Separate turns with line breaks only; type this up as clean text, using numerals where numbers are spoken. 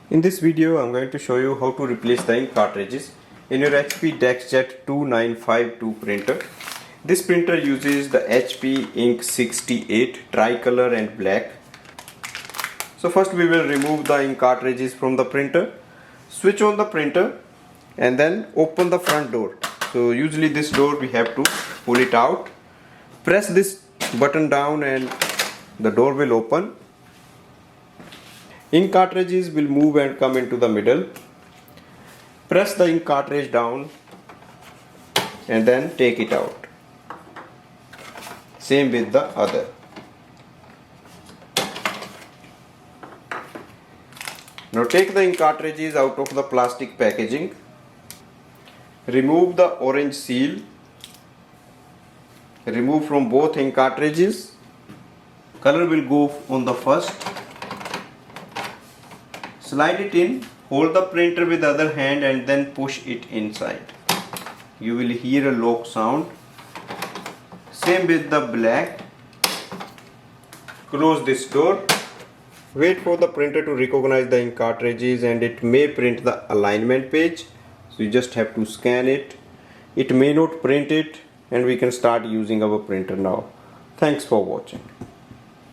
In this video, I'm going to show you how to replace the ink cartridges in your HP DeskJet 2952 printer. This printer uses the HP Ink 68 tricolor and black. So first we will remove the ink cartridges from the printer, switch on the printer and then open the front door. So usually this door we have to pull it out, press this button down and the door will open. Ink cartridges will move and come into the middle. Press the ink cartridge down and then take it out. Same with the other. Now take the ink cartridges out of the plastic packaging. Remove the orange seal. Remove from both ink cartridges. Color will go on the first. Slide it in, hold the printer with the other hand and then push it inside. You will hear a lock sound. Same with the black. Close this door. Wait for the printer to recognize the ink cartridges and it may print the alignment page. So you just have to scan it. It may not print it and we can start using our printer now. Thanks for watching.